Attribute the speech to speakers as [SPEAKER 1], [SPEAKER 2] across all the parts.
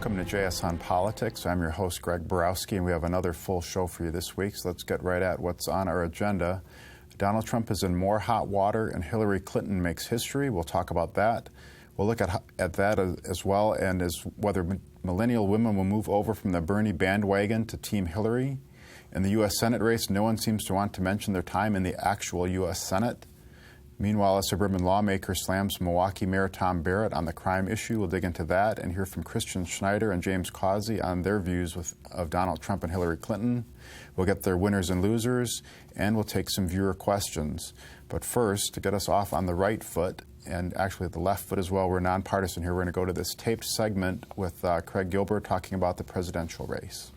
[SPEAKER 1] Welcome to JS on Politics. I'm your host, Greg Borowski, and we have another full show for you this week, so let's get right at what's on our agenda. Donald Trump is in more hot water, and Hillary Clinton makes history. We'll talk about that. We'll look at that as well, and as whether millennial women will move over from the Bernie bandwagon to Team Hillary. In the U.S. Senate race, no one seems to want to mention their time in the actual U.S. Senate. Meanwhile, a suburban lawmaker slams Milwaukee Mayor Tom Barrett on the crime issue. We'll dig into that and hear from Christian Schneider and James Causey on their views of Donald Trump and Hillary Clinton. We'll get their winners and losers, and we'll take some viewer questions. But first, to get us off on the right foot, and actually the left foot as well, we're nonpartisan here. We're going to go to this taped segment with Craig Gilbert talking about the presidential race.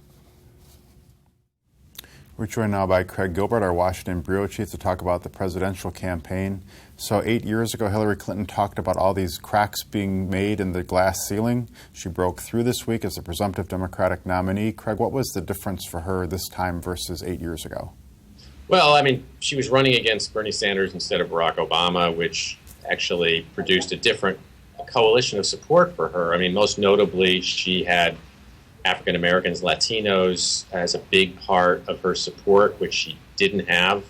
[SPEAKER 1] We're joined now by Craig Gilbert, our Washington bureau chief, to talk about the presidential campaign. So 8 years ago, Hillary Clinton talked about all these cracks being made in the glass ceiling. She broke through this week as a presumptive Democratic nominee. Craig, what was the difference for her this time versus 8 years ago?
[SPEAKER 2] Well, I mean, she was running against Bernie Sanders instead of Barack Obama, which actually produced a different coalition of support for her. I mean, most notably, she had African Americans, Latinos as a big part of her support, which she didn't have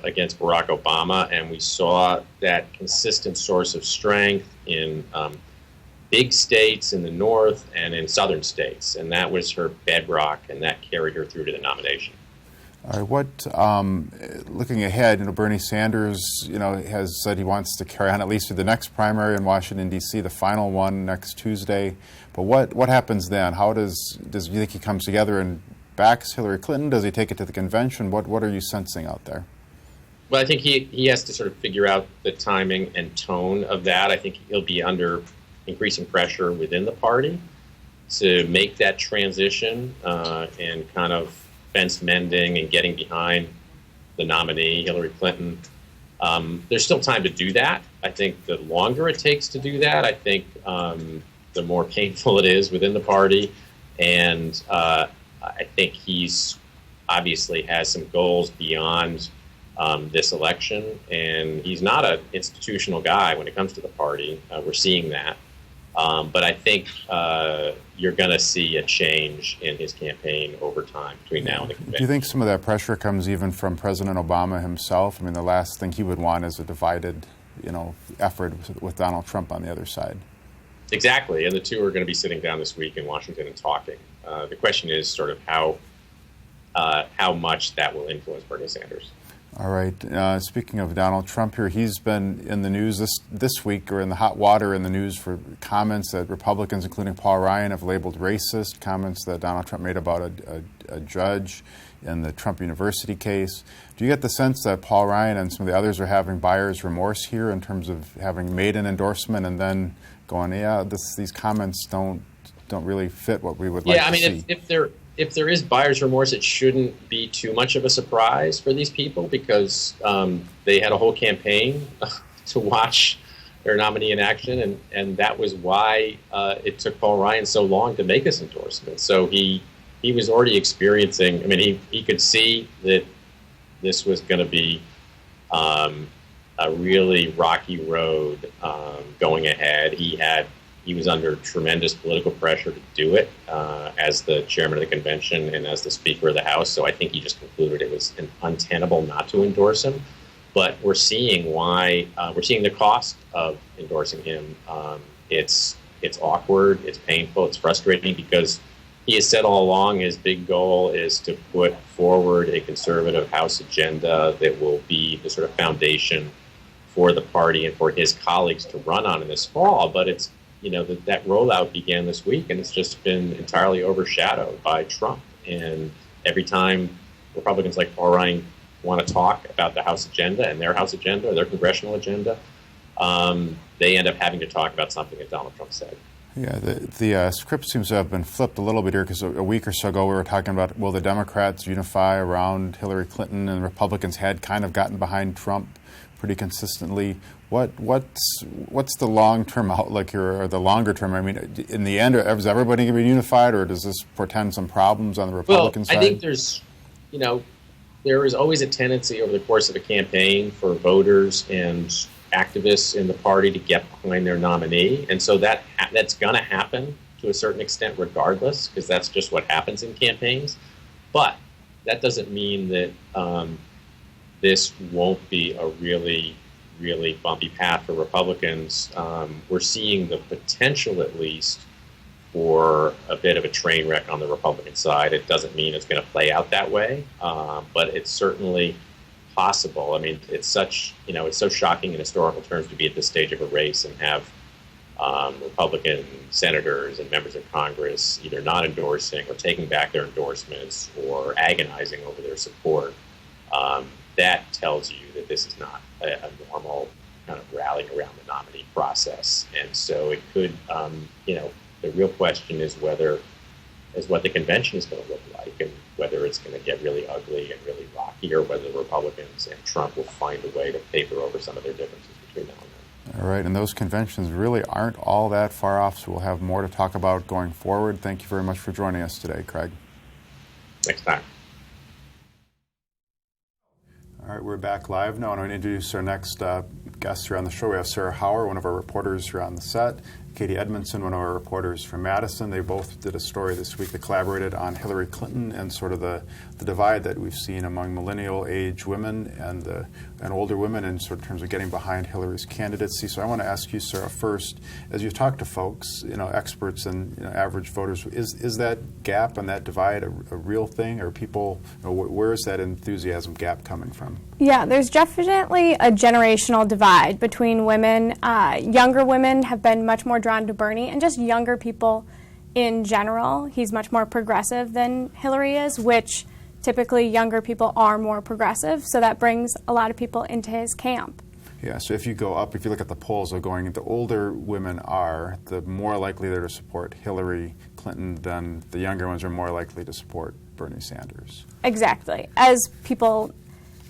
[SPEAKER 2] against Barack Obama. And we saw that consistent source of strength in big states in the North and in southern states. And that was her bedrock, and that carried her through to the nomination.
[SPEAKER 1] All right, looking ahead, Bernie Sanders, has said he wants to carry on at least through the next primary in Washington, D.C., the final one next Tuesday. But what happens then? How does you think he comes together and backs Hillary Clinton? Does he take it to the convention? What are you sensing out there?
[SPEAKER 2] Well, I think he has to sort of figure out the timing and tone of that. I think he'll be under increasing pressure within the party to make that transition and kind of fence mending and getting behind the nominee, Hillary Clinton. There's still time to do that. I think the longer it takes to do that, I think the more painful it is within the party. And I think he's obviously has some goals beyond this election. And he's not an institutional guy when it comes to the party. We're seeing that. But I think you're going to see a change in his campaign over time between now and the convention.
[SPEAKER 1] Do you think some of that pressure comes even from President Obama himself? I mean, the last thing he would want is a divided, effort with Donald Trump on the other side.
[SPEAKER 2] Exactly, and the two are going to be sitting down this week in Washington and talking. The question is sort of how much that will influence Bernie Sanders.
[SPEAKER 1] All right. Speaking of Donald Trump here, he's been in the news this week, or in the hot water in the news, for comments that Republicans, including Paul Ryan, have labeled racist, comments that Donald Trump made about a judge in the Trump University case. Do you get the sense that Paul Ryan and some of the others are having buyer's remorse here in terms of having made an endorsement and then going, these comments don't really fit what we would like to see?
[SPEAKER 2] Yeah, I mean, if there is buyer's remorse, it shouldn't be too much of a surprise for these people, because they had a whole campaign to watch their nominee in action, and that was why it took Paul Ryan so long to make this endorsement. So he was already experiencing, I mean, he could see that this was going to be a really rocky road going ahead. He was under tremendous political pressure to do it as the chairman of the convention and as the Speaker of the House. So I think he just concluded it was untenable not to endorse him. But we're seeing why. We're seeing the cost of endorsing him. It's awkward. It's painful. It's frustrating, because he has said all along his big goal is to put forward a conservative House agenda that will be the sort of foundation for the party and for his colleagues to run on in this fall. But it's that rollout began this week, and it's just been entirely overshadowed by Trump. And every time Republicans like Paul Ryan want to talk about the House agenda and their House agenda or their congressional agenda, they end up having to talk about something that Donald Trump said.
[SPEAKER 1] Yeah, the script seems to have been flipped a little bit here, because a week or so ago we were talking about, will the Democrats unify around Hillary Clinton, and Republicans had kind of gotten behind Trump pretty consistently. What's the long-term outlook here, or the longer term? I mean, in the end, is everybody going to be unified, or does this portend some problems on the Republican side?
[SPEAKER 2] I think there is always a tendency over the course of a campaign for voters and activists in the party to get behind their nominee, and so that's going to happen to a certain extent regardless, because that's just what happens in campaigns. But that doesn't mean that this won't be a really, really bumpy path for Republicans. We're seeing the potential, at least, for a bit of a train wreck on the Republican side. It doesn't mean it's going to play out that way, but it's certainly possible. I mean, it's so shocking in historical terms to be at this stage of a race and have Republican senators and members of Congress either not endorsing or taking back their endorsements or agonizing over their support. That tells you that this is not a normal kind of rallying around the nominee process. And so it could, the real question is what the convention is going to look like, and whether it's going to get really ugly and really rocky, or whether the Republicans and Trump will find a way to paper over some of their differences between now and then.
[SPEAKER 1] All right, and those conventions really aren't all that far off, so we'll have more to talk about going forward. Thank you very much for joining us today, Craig.
[SPEAKER 2] Next time.
[SPEAKER 1] All right, we're back live now, and I want to introduce our next guests here on the show. We have Sarah Hauer, one of our reporters here on the set, Katie Edmondson, one of our reporters from Madison. They both did a story this week that collaborated on Hillary Clinton and sort of the divide that we've seen among millennial age women and older women in sort of terms of getting behind Hillary's candidacy. So I want to ask you, Sarah, first, as you talk to folks, experts and average voters, is that gap and that divide a real thing, or people, where is that enthusiasm gap coming from?
[SPEAKER 3] Yeah, there's definitely a generational divide between women. Younger women have been much more drawn to Bernie, and just younger people in general. He's much more progressive than Hillary is, which typically younger people are more progressive, so that brings a lot of people into his camp.
[SPEAKER 1] Yeah, so if you look at the polls, the older women are, the more likely they're to support Hillary Clinton than the younger ones are more likely to support Bernie Sanders.
[SPEAKER 3] Exactly. As people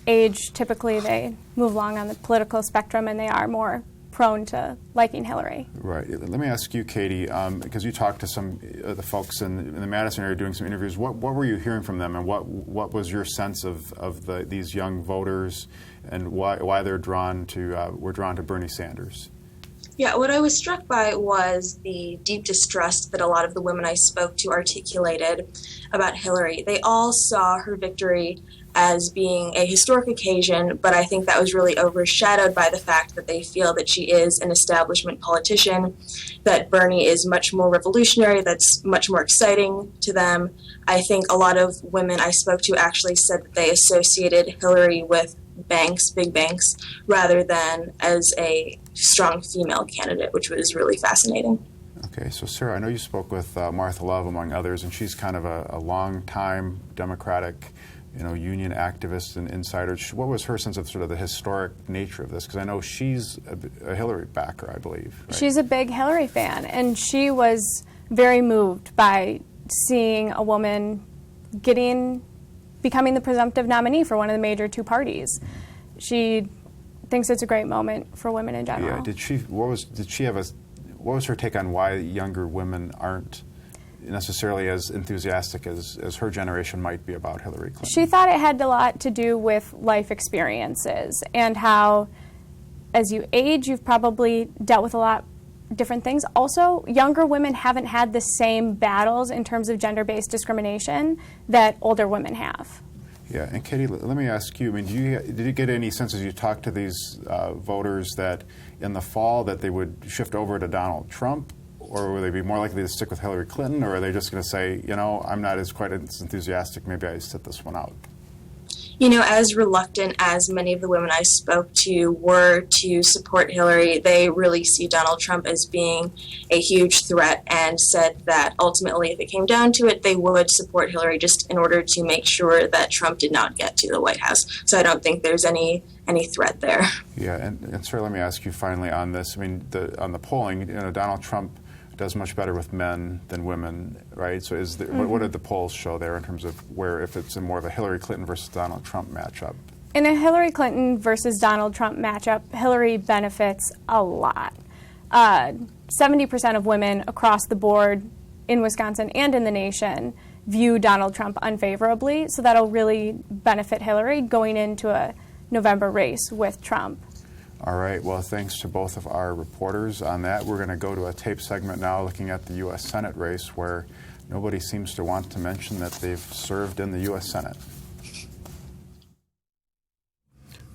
[SPEAKER 3] age, typically they move along on the political spectrum and they are more prone to liking Hillary.
[SPEAKER 1] Right. Let me ask you, Katie, because you talked to some of the folks in the Madison area doing some interviews. What were you hearing from them, and what was your sense of these young voters, and why they're drawn to Bernie Sanders?
[SPEAKER 4] Yeah, what I was struck by was the deep distrust that a lot of the women I spoke to articulated about Hillary. They all saw her victory as being a historic occasion, but I think that was really overshadowed by the fact that they feel that she is an establishment politician, that Bernie is much more revolutionary, that's much more exciting to them. I think a lot of women I spoke to actually said that they associated Hillary with banks, big banks, rather than as a strong female candidate, which was really fascinating.
[SPEAKER 1] Okay, so Sarah, I know you spoke with Martha Love, among others, and she's kind of a long-time Democratic union activist and insider. What was her sense of sort of the historic nature of this? Because I know she's a Hillary backer, I believe. Right?
[SPEAKER 3] She's a big Hillary fan, and she was very moved by seeing a woman becoming the presumptive nominee for one of the major two parties. She thinks it's a great moment for women in general.
[SPEAKER 1] Yeah. What was her take on why younger women aren't necessarily as enthusiastic as her generation might be about Hillary Clinton?
[SPEAKER 3] She thought it had a lot to do with life experiences and how, as you age, you've probably dealt with a lot different things. Also, younger women haven't had the same battles in terms of gender-based discrimination that older women have.
[SPEAKER 1] Yeah, and Katie, let me ask you, did you get any sense as you talked to these voters that in the fall that they would shift over to Donald Trump, or would they be more likely to stick with Hillary Clinton, or are they just going to say, I'm not quite as enthusiastic, maybe I sit this one out?
[SPEAKER 4] As reluctant as many of the women I spoke to were to support Hillary, they really see Donald Trump as being a huge threat and said that ultimately, if it came down to it, they would support Hillary just in order to make sure that Trump did not get to the White House. So I don't think there's any threat there. Yeah,
[SPEAKER 1] and sir, let me ask you finally on this. On the polling, Donald Trump does much better with men than women, right? So what did the polls show there in terms of if it's more of a Hillary Clinton versus Donald Trump matchup?
[SPEAKER 3] In a Hillary Clinton versus Donald Trump matchup, Hillary benefits a lot. 70% of women across the board in Wisconsin and in the nation view Donald Trump unfavorably, so that'll really benefit Hillary going into a November race with Trump.
[SPEAKER 1] All right, well, thanks to both of our reporters on that. We're going to go to a tape segment now looking at the U.S. Senate race, where nobody seems to want to mention that they've served in the U.S. Senate.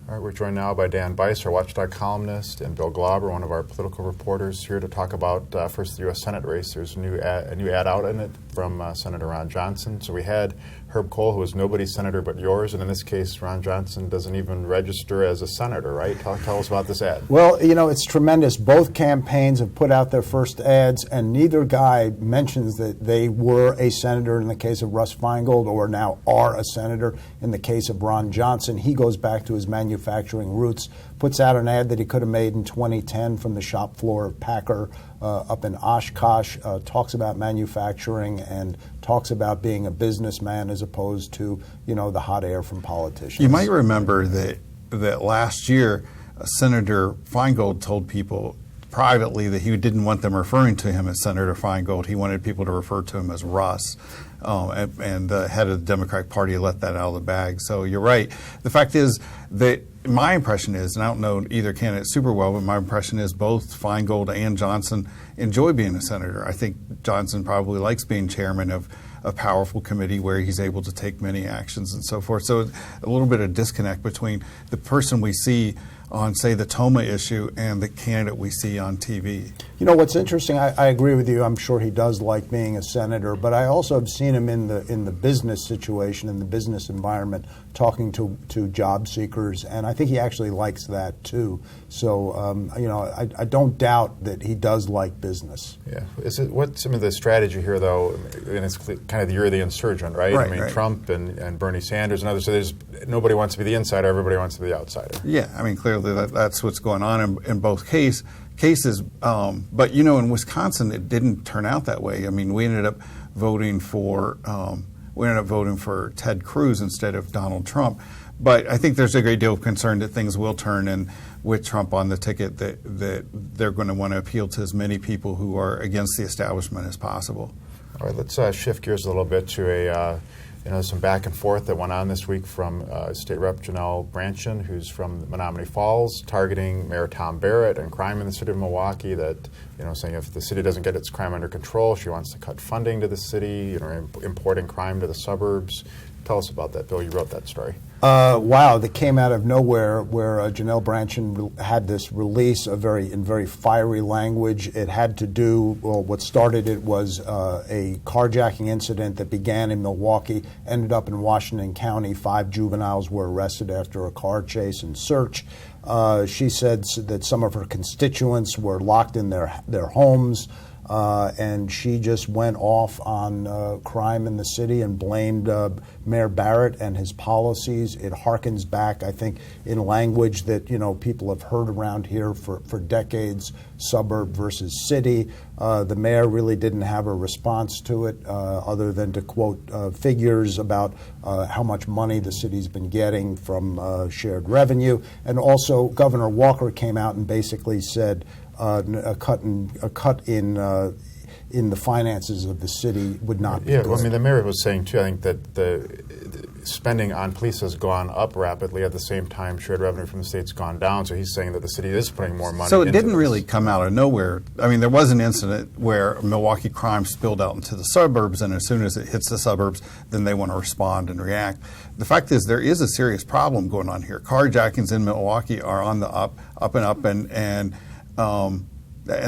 [SPEAKER 1] All right, we're joined now by Dan Bice, our Watchdog columnist, and Bill Glauber, one of our political reporters, here to talk about first the U.S. Senate race. There's a new ad out in it from Senator Ron Johnson. So we had Herb Kohl, who was nobody's senator but yours, and in this case, Ron Johnson doesn't even register as a senator, right? Tell us about this ad.
[SPEAKER 5] Well, you know, it's tremendous. Both campaigns have put out their first ads, and neither guy mentions that they were a senator in the case of Russ Feingold, or now are a senator in the case of Ron Johnson. He goes back to his manufacturing roots, puts out an ad that he could have made in 2010 from the shop floor of Packer up in Oshkosh, talks about manufacturing and talks about being a businessman as opposed to, you know, the hot air from politicians.
[SPEAKER 6] You might remember that last year, Senator Feingold told people privately that he didn't want them referring to him as Senator Feingold. He wanted people to refer to him as Russ. And the head of the Democratic Party let that out of the bag. So you're right. The fact is that my impression is, and I don't know either candidate super well, but my impression is both Feingold and Johnson enjoy being a senator. I think Johnson probably likes being chairman of a powerful committee where he's able to take many actions and so forth. So a little bit of disconnect between the person we see on, say, the Toma issue and the candidate we see on TV.
[SPEAKER 5] You know, what's interesting, I agree with you. I'm sure he does like being a senator, but I also have seen him in the business situation, in the business environment, talking to job seekers, and I think he actually likes that too. So, you know, I don't doubt that he does like business.
[SPEAKER 1] Yeah. What's some of the strategy here, though? And it's kind of the year of the insurgent, right? I mean, right. Trump and Bernie Sanders and others. So nobody wants to be the insider, everybody wants to be the outsider.
[SPEAKER 6] Yeah, I mean, clearly that's what's going on in both cases. But, you know, in Wisconsin, it didn't turn out that way. I mean, we ended up voting for Ted Cruz instead of Donald Trump. But I think there's a great deal of concern that things will turn, and with Trump on the ticket, that they're going to want to appeal to as many people who are against the establishment as possible.
[SPEAKER 1] All right, let's shift gears a little bit to some back and forth that went on this week from State Rep Janelle Brandtjen, who's from Menominee Falls, targeting Mayor Tom Barrett and crime in the city of Milwaukee, that, you know, saying if the city doesn't get its crime under control, she wants to cut funding to the city, you know, importing crime to the suburbs. Tell us about that, Bill. You wrote that story.
[SPEAKER 5] Wow, that came out of nowhere, where Janelle Brandtjen had this release in very fiery language. It had to do, well, what started it was a carjacking incident that began in Milwaukee, ended up in Washington County. 5 juveniles were arrested after a car chase and search. She said that some of her constituents were locked in their homes. And she just went off on crime in the city and blamed Mayor Barrett and his policies. It harkens back, I think, in language that, you know, people have heard around here for decades, suburb versus city. The mayor really didn't have a response to it other than to quote figures about how much money the city's been getting from shared revenue. And also, Governor Walker came out and basically said, a cut in the finances of the city would not be good.
[SPEAKER 1] Well, I mean, the mayor was saying too, I think, that the spending on police has gone up rapidly. At the same time, shared revenue from the state's gone down. So he's saying that the city is putting more money.
[SPEAKER 6] So it didn't really come out of nowhere. I mean, there was an incident where Milwaukee crime spilled out into the suburbs, and as soon as it hits the suburbs, then they want to respond and react. The fact is, there is a serious problem going on here. Carjackings in Milwaukee are on the up and up, and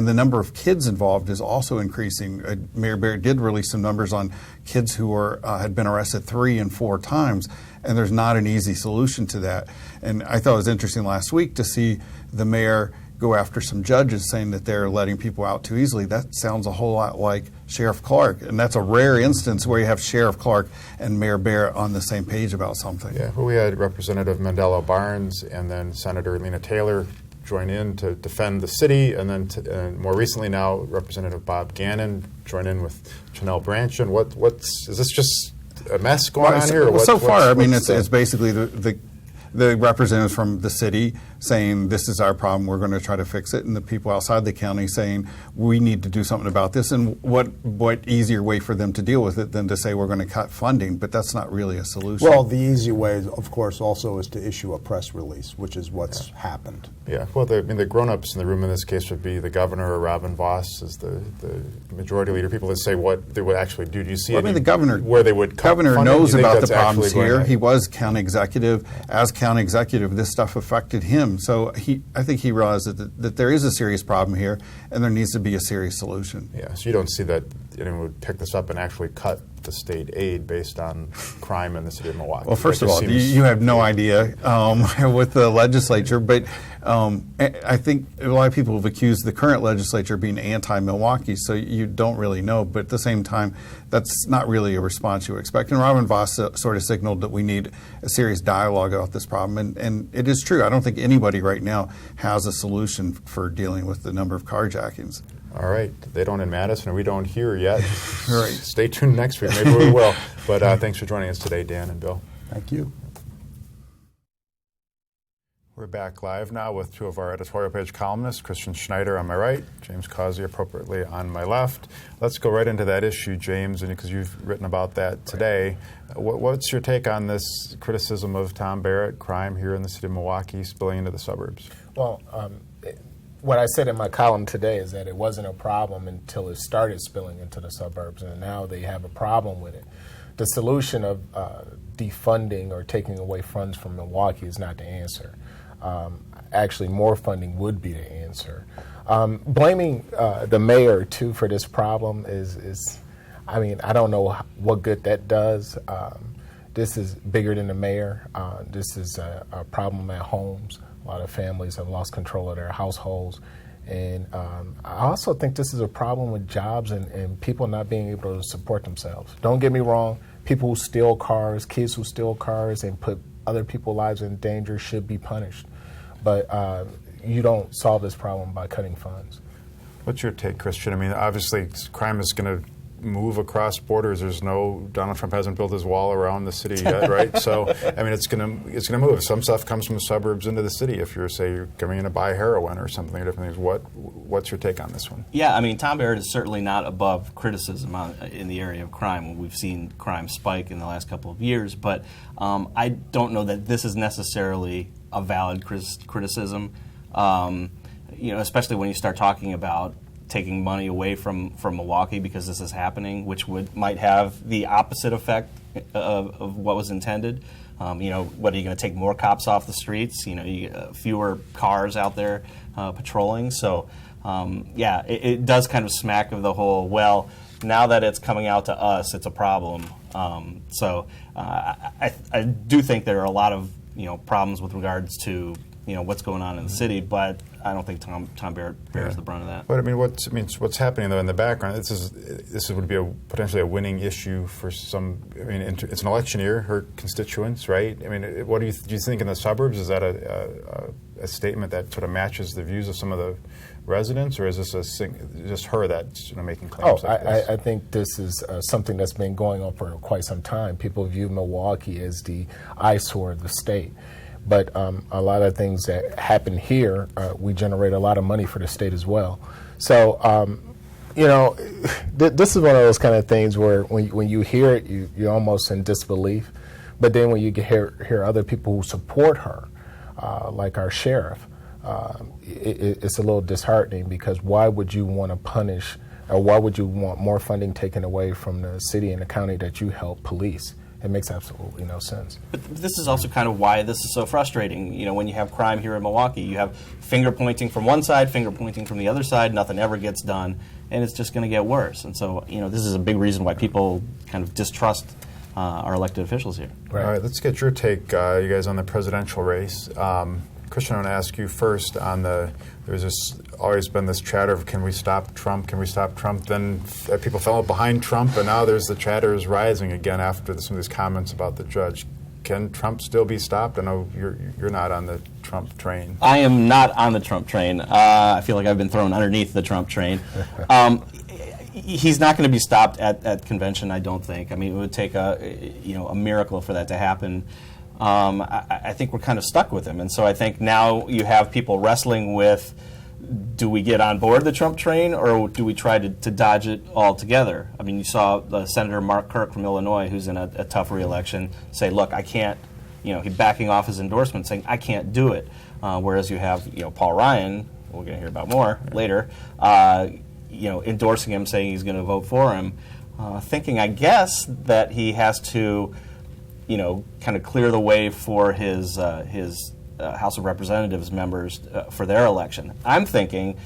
[SPEAKER 6] the number of kids involved is also increasing. Mayor Barrett did release some numbers on kids who had been arrested 3 and 4 times, and there's not an easy solution to that. And I thought it was interesting last week to see the mayor go after some judges saying that they're letting people out too easily. That sounds a whole lot like Sheriff Clark, and that's a rare instance where you have Sheriff Clark and Mayor Barrett on the same page about something.
[SPEAKER 1] Yeah, well, we had Representative Mandela Barnes and then Senator Lena Taylor join in to defend the city, and then more recently now Representative Bob Gannon join in with Janelle Brandtjen. Is this just a mess going on here?
[SPEAKER 6] So far, I mean, it's basically the representatives from the city saying this is our problem, we're going to try to fix it, and the people outside the county saying we need to do something about this. And what easier way for them to deal with it than to say we're going to cut funding? But that's not really a solution.
[SPEAKER 5] Well, the easy way, of course, also is to issue a press release, which is what's happened.
[SPEAKER 1] Yeah, well, the grown-ups in the room in this case would be the governor or Robin Vos as the majority leader, people that say what they would actually do. Do you see
[SPEAKER 6] the governor,
[SPEAKER 1] where they would cut
[SPEAKER 6] governor
[SPEAKER 1] funding?
[SPEAKER 6] knows
[SPEAKER 1] Do you think
[SPEAKER 6] about the
[SPEAKER 1] that's actually
[SPEAKER 6] problems
[SPEAKER 1] going
[SPEAKER 6] here.
[SPEAKER 1] to-
[SPEAKER 6] He was county executive. As county executive, this stuff affected him. So I think he realized that there is a serious problem here, and there needs to be a serious solution.
[SPEAKER 1] Yeah, so you don't see that anyone would pick this up and actually cut the state aid based on crime in the city of Milwaukee.
[SPEAKER 6] Well, first
[SPEAKER 1] That
[SPEAKER 6] of all,
[SPEAKER 1] just seems-
[SPEAKER 6] you have no idea with the legislature, but I think a lot of people have accused the current legislature of being anti-Milwaukee, so you don't really know. But at the same time, that's not really a response you expect. And Robin Vos sort of signaled that we need a serious dialogue about this problem, and it is true. I don't think anybody right now has a solution for dealing with the number of carjackings.
[SPEAKER 1] All right, they don't in Madison, and we don't here yet.
[SPEAKER 6] Right.
[SPEAKER 1] Stay tuned next week. Maybe we will. But thanks for joining us today, Dan and Bill.
[SPEAKER 5] Thank you.
[SPEAKER 1] We're back live now with two of our editorial page columnists, Christian Schneider on my right, James Causey appropriately on my left. Let's go right into that issue, James, because you've written about that today. What's your take on this criticism of Tom Barrett, crime here in the city of Milwaukee spilling into the suburbs?
[SPEAKER 7] Well, what I said in my column today is that it wasn't a problem until it started spilling into the suburbs, and now they have a problem with it. The solution of defunding or taking away funds from Milwaukee is not the answer. Actually, more funding would be the answer. Blaming the mayor, too, for this problem is I mean, I don't know what good that does. This is bigger than the mayor. This is a problem at homes. A lot of families have lost control of their households. And I also think this is a problem with jobs and people not being able to support themselves. Don't get me wrong. People who steal cars, kids who steal cars and put other people's lives in danger should be punished. But you don't solve this problem by cutting funds.
[SPEAKER 1] What's your take, Christian? I mean, obviously, crime is going to move across borders. Donald Trump hasn't built his wall around the city yet, right? So, I mean, it's going to move. Some stuff comes from the suburbs into the city. If you're coming in to buy heroin or something, or different things. What's your take on this one?
[SPEAKER 8] Yeah, I mean, Tom Barrett is certainly not above criticism in the area of crime. We've seen crime spike in the last couple of years, but I don't know that this is necessarily a valid criticism. Especially when you start talking about taking money away from Milwaukee because this is happening, which might have the opposite effect of what was intended. What are you going to take more cops off the streets? Fewer cars out there patrolling. So, it does kind of smack of the whole, well, now that it's coming out to us, it's a problem. I do think there are a lot of problems with regards to what's going on in the city, but I don't think Tom Barrett bears the brunt of that.
[SPEAKER 1] But I mean, what's happening though in the background? This would be potentially a winning issue for some. I mean, it's an election year. Her constituents, right? I mean, what do you think in the suburbs? Is that a statement that sort of matches the views of some of the residents, or is this just her that's making claims?
[SPEAKER 7] I think this is something that's been going on for quite some time. People view Milwaukee as the eyesore of the state. But a lot of things that happen here, we generate a lot of money for the state as well. So, this is one of those kind of things where when you hear it, you're almost in disbelief. But then when you hear other people who support her, like our sheriff, it's a little disheartening because why would you want to punish, or why would you want more funding taken away from the city and the county that you help police? It makes absolutely no sense.
[SPEAKER 8] But this is also kind of why this is so frustrating. When you have crime here in Milwaukee, you have finger pointing from one side, finger pointing from the other side, nothing ever gets done, and it's just going to get worse. And so, this is a big reason why people kind of distrust our elected officials here.
[SPEAKER 1] Right. All right, let's get your take, you guys, on the presidential race. Christian, I want to ask you first on there's always been this chatter of can we stop Trump, can we stop Trump? Then people fell behind Trump, and now there's the chatter is rising again after some of these comments about the judge. Can Trump still be stopped? I know you're not on the Trump train.
[SPEAKER 8] I am not on the Trump train. I feel like I've been thrown underneath the Trump train. He's not going to be stopped at convention, I don't think. I mean, it would take a miracle for that to happen. I think we're kind of stuck with him. And so I think now you have people wrestling with, do we get on board the Trump train, or do we try to dodge it altogether? I mean, you saw Senator Mark Kirk from Illinois, who's in a tough re-election, say, look, I can't, he's backing off his endorsement, saying, I can't do it. Whereas you have, Paul Ryan, we're going to hear about more later, endorsing him, saying he's going to vote for him, thinking, I guess, that he has to, kind of clear the way for his House of Representatives members for their election. I'm thinking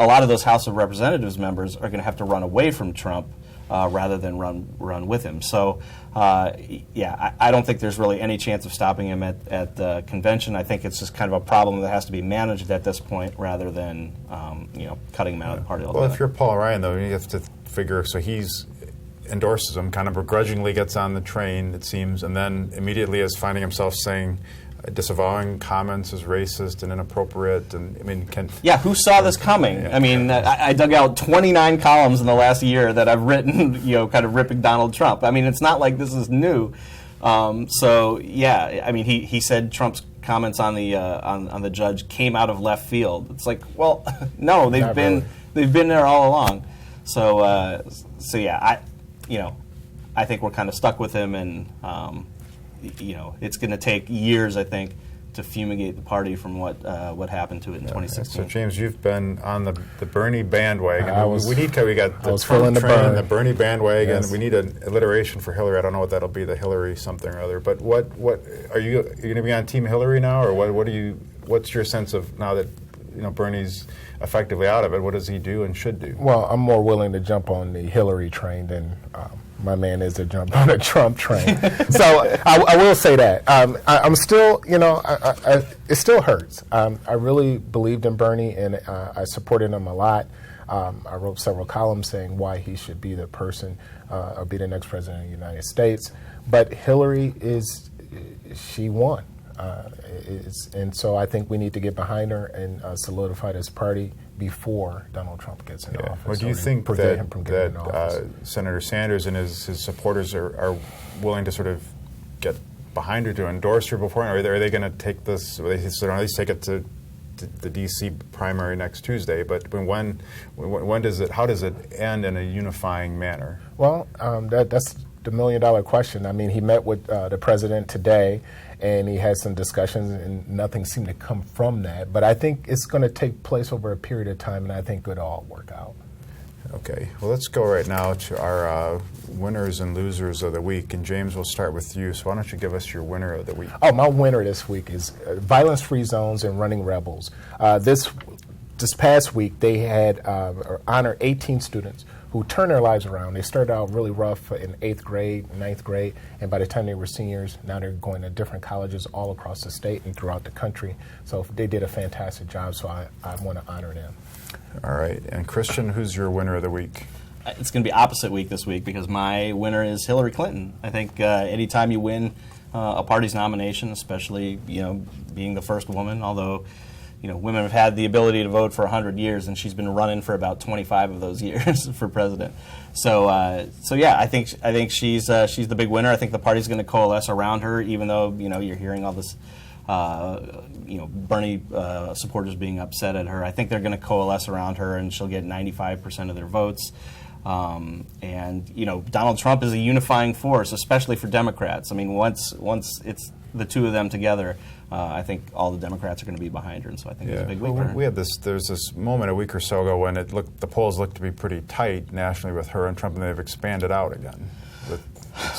[SPEAKER 8] a lot of those House of Representatives members are going to have to run away from Trump rather than run with him. So, I don't think there's really any chance of stopping him at the convention. I think it's just kind of a problem that has to be managed at this point rather than cutting him out of the party altogether.
[SPEAKER 1] Well, if you're Paul Ryan, though, you have to figure, so he's endorses him, kind of begrudgingly gets on the train, it seems, and then immediately is finding himself saying, disavowing comments as racist and inappropriate, and
[SPEAKER 8] who saw this coming?
[SPEAKER 1] Yeah,
[SPEAKER 8] I mean, I dug out 29 columns in the last year that I've written, kind of ripping Donald Trump. I mean, it's not like this is new. He said Trump's comments on the judge came out of left field. It's like, well, no, they've been there all along. I think we're kind of stuck with him, and it's going to take years, I think, to fumigate the party from what happened to it in 2016.
[SPEAKER 1] So, James, you've been on the Bernie bandwagon.
[SPEAKER 7] We
[SPEAKER 1] got the Trump train, the Bernie bandwagon. Yes. We need an alliteration for Hillary. I don't know what that'll be, the Hillary something or other. But what are you going to be on Team Hillary now, or what's your sense of now that Bernie's effectively out of it? What does he do and should do?
[SPEAKER 7] Well, I'm more willing to jump on the Hillary train than my man is to jump on the Trump train. So I will say that. I'm still, it still hurts. I really believed in Bernie, and I supported him a lot. I wrote several columns saying why he should be the person or be the next president of the United States. But Hillary she won. And so I think we need to get behind her and solidify this party before Donald Trump gets in office.
[SPEAKER 1] Well, do you think that Senator Sanders and his supporters are willing to sort of get behind her to endorse her before, or are they going to take this, or at least take it to the D.C. primary next Tuesday? But when does it? How does it end in a unifying manner?
[SPEAKER 7] Well, that's the $1 million question. I mean, he met with the president today, and he had some discussions, and nothing seemed to come from that. But I think it's going to take place over a period of time, and I think it'll all work out.
[SPEAKER 1] Okay. Well, let's go right now to our winners and losers of the week. And James, we'll start with you. So why don't you give us your winner of the week?
[SPEAKER 7] Oh, my winner this week is violence-free zones and running rebels. This past week, they had honored 18 students who turned their lives around. They started out really rough in 8th grade, 9th grade, and by the time they were seniors, now they're going to different colleges all across the state and throughout the country. So they did a fantastic job, so I want to honor them.
[SPEAKER 1] All right. And Christian, who's your winner of the week?
[SPEAKER 8] It's going to be opposite week this week because my winner is Hillary Clinton. I think anytime you win a party's nomination, especially being the first woman, although women have had the ability to vote for 100 years, and she's been running for about 25 of those years for president. So I think she's the big winner. I think the party's going to coalesce around her, even though you're hearing all this, Bernie supporters being upset at her. I think they're going to coalesce around her, and she'll get 95% of their votes. Donald Trump is a unifying force, especially for Democrats. I mean, once it's the two of them together, I think all the Democrats are going to be behind her, and so I think it's a big week for her.
[SPEAKER 1] There's this moment a week or so ago when the polls looked to be pretty tight nationally with her and Trump, and they've expanded out again.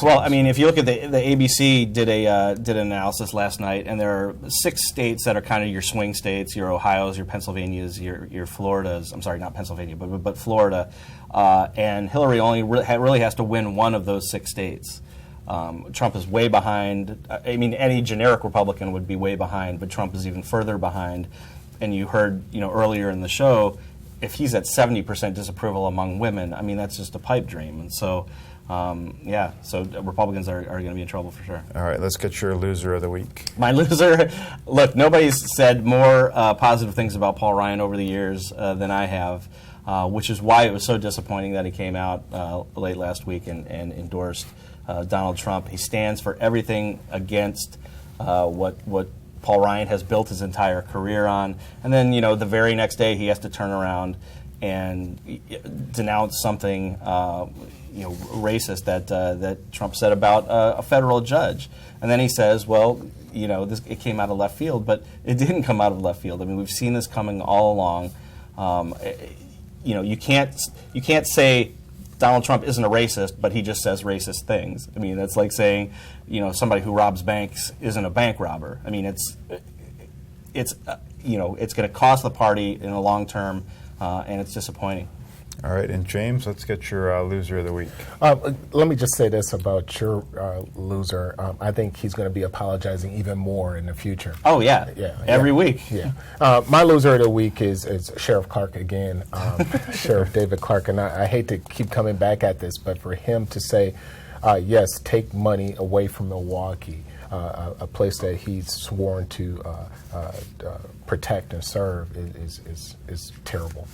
[SPEAKER 8] Well, I mean, if you look at the ABC did an analysis last night, and there are 6 states that are kind of your swing states: your Ohio's, your Pennsylvania's, your Florida's. I'm sorry, not Pennsylvania, but Florida. And Hillary only really has to win one of those 6 states. Trump is way behind. I mean, any generic Republican would be way behind, but Trump is even further behind. And you heard, earlier in the show, if he's at 70% disapproval among women, I mean, that's just a pipe dream. And so, so Republicans are going to be in trouble for sure.
[SPEAKER 1] All right, let's get your loser of the week.
[SPEAKER 8] My loser, look, nobody's said more positive things about Paul Ryan over the years than I have, which is why it was so disappointing that he came out late last week and endorsed Donald Trump. He stands for everything against what Paul Ryan has built his entire career on. And then, the very next day he has to turn around and denounce something, racist that Trump said about a federal judge. And then he says, well, it came out of left field, but it didn't come out of left field. I mean, we've seen this coming all along. You can't say Donald Trump isn't a racist, but he just says racist things. I mean, that's like saying, somebody who robs banks isn't a bank robber. I mean, it's going to cost the party in the long term, and it's disappointing.
[SPEAKER 1] All right, and James, let's get your loser of the week.
[SPEAKER 7] Let me just say this about your loser. I think he's going to be apologizing even more in the future.
[SPEAKER 8] Oh, yeah. Every week.
[SPEAKER 7] Yeah. My loser of the week is Sheriff Clark again, Sheriff David Clark. And I hate to keep coming back at this, but for him to say, yes, take money away from Milwaukee, a place that he's sworn to protect and serve is terrible.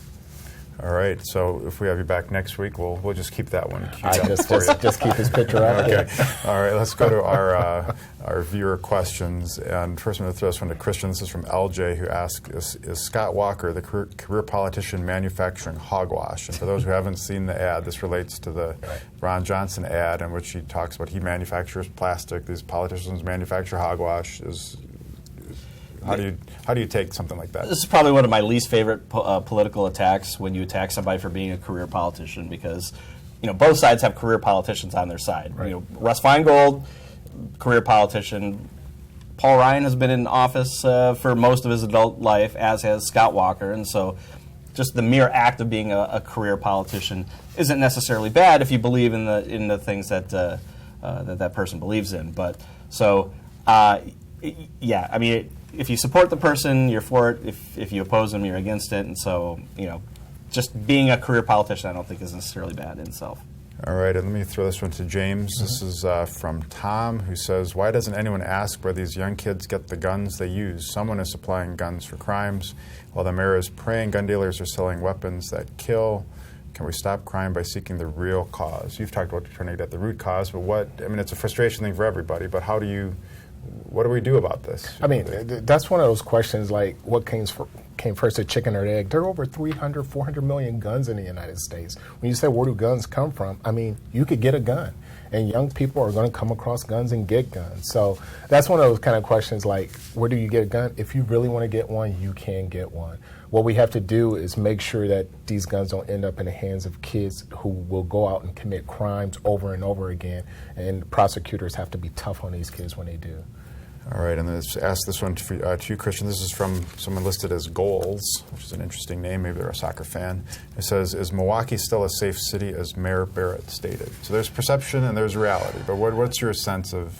[SPEAKER 1] All right, so if we have you back next week, we'll just keep that one queued up
[SPEAKER 7] just keep his picture out.
[SPEAKER 1] Okay. All right, let's go to our viewer questions. And first I'm going to throw this one to Christian. This is from LJ, who asks, is Scott Walker, the career politician, manufacturing hogwash? And for those who haven't seen the ad, this relates to the Ron Johnson ad in which he talks about he manufactures plastic. These politicians manufacture hogwash. How do you take something like that?
[SPEAKER 8] This is probably one of my least favorite political attacks, when you attack somebody for being a career politician, because both sides have career politicians on their side.
[SPEAKER 7] Right.
[SPEAKER 8] Russ Feingold, career politician. Paul Ryan has been in office for most of his adult life, as has Scott Walker, and so just the mere act of being a career politician isn't necessarily bad if you believe in the things that that person believes in. But so yeah, I mean. If you support the person, you're for it. If you oppose them, you're against it. And so, just being a career politician, I don't think is necessarily bad in itself.
[SPEAKER 1] All right, and let me throw this one to James. Mm-hmm. This is from Tom, who says, why doesn't anyone ask where these young kids get the guns they use? Someone is supplying guns for crimes, while the mayor is praying gun dealers are selling weapons that kill. Can we stop crime by seeking the real cause? You've talked about trying to get at the root cause, but it's a frustration thing for everybody, but what do we do about this?
[SPEAKER 7] I mean, that's one of those questions like, what came first, the chicken or the egg? There are over 300, 400 million guns in the United States. When you say, where do guns come from? I mean, you could get a gun, and young people are going to come across guns and get guns. So that's one of those kind of questions like, where do you get a gun? If you really want to get one, you can get one. What we have to do is make sure that these guns don't end up in the hands of kids who will go out and commit crimes over and over again, and prosecutors have to be tough on these kids when they do.
[SPEAKER 1] All right, and let's ask this one to you, Christian. This is from someone listed as Goals, which is an interesting name. Maybe they're a soccer fan. It says, is Milwaukee still a safe city, as Mayor Barrett stated? So there's perception and there's reality, but what's your sense of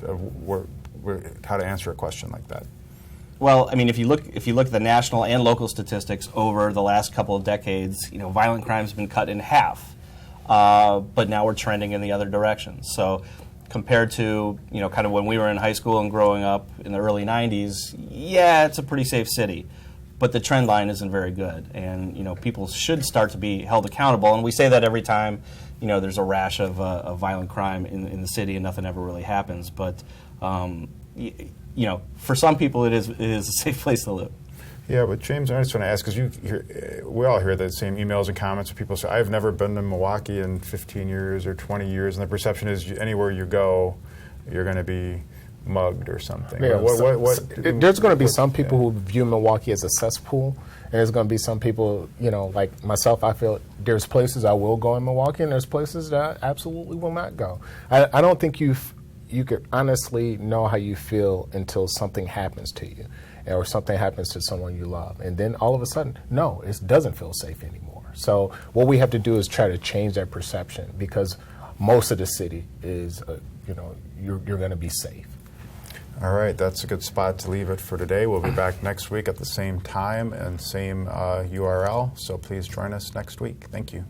[SPEAKER 1] how to answer a question like that?
[SPEAKER 8] Well, I mean, if you look at the national and local statistics over the last couple of decades, violent crime has been cut in half, but now we're trending in the other direction. So compared to, kind of when we were in high school and growing up in the early 90s, yeah, it's a pretty safe city. But the trend line isn't very good. And, people should start to be held accountable. And we say that every time, there's a rash of violent crime in the city and nothing ever really happens. But, for some people it is a safe place to live.
[SPEAKER 1] Yeah, but James, I just want to ask, because we all hear the same emails and comments where people say, I've never been to Milwaukee in 15 years or 20 years, and the perception is anywhere you go, you're going to be mugged or something.
[SPEAKER 7] Yeah, there's going to be some people who view Milwaukee as a cesspool, and there's going to be some people, like myself, I feel there's places I will go in Milwaukee, and there's places that I absolutely will not go. I don't think you could honestly know how you feel until something happens to you, or something happens to someone you love. And then all of a sudden, no, it doesn't feel safe anymore. So what we have to do is try to change that perception, because most of the city is, you're going to be safe.
[SPEAKER 1] All right, that's a good spot to leave it for today. We'll be back next week at the same time and same URL, so please join us next week. Thank you.